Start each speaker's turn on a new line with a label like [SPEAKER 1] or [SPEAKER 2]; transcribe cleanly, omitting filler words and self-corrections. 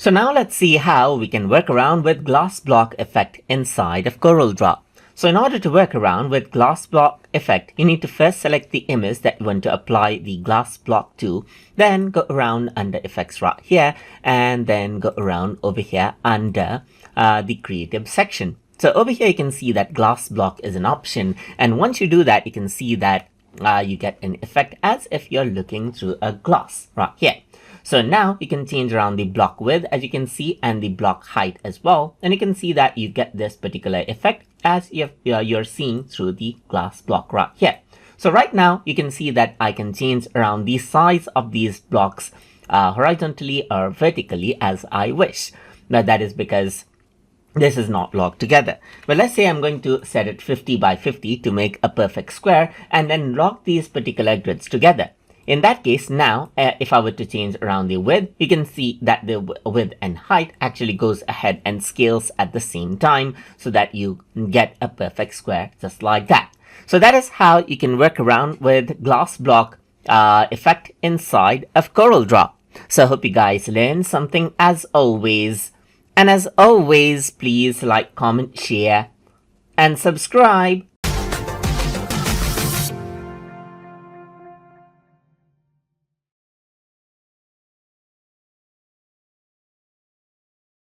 [SPEAKER 1] So now let's see how we can work around with glass block effect inside of Corel Draw. So in order to work around with glass block effect, you need to first select the image that you want to apply the glass block to, then go around under effects right here, and then go around over here under the creative section. So over here you can see that glass block is an option, and once you do that, you can see that you get an effect as if you're looking through a glass right here. So now you can change around the block width, as you can see, and the block height as well. And you can see that you get this particular effect as if you're seeing through the glass block right here. So right now you can see that I can change around the size of these blocks horizontally or vertically as I wish. Now that is because this is not locked together. But let's say I'm going to set it 50 by 50 to make a perfect square and then lock these particular grids together. In that case, now, if I were to change around the width, you can see that the width and height actually goes ahead and scales at the same time so that you get a perfect square just like that. So that is how you can work around with glass block effect inside of Corel Draw. So I hope you guys learned something as always. And as always, please like, comment, share, and subscribe.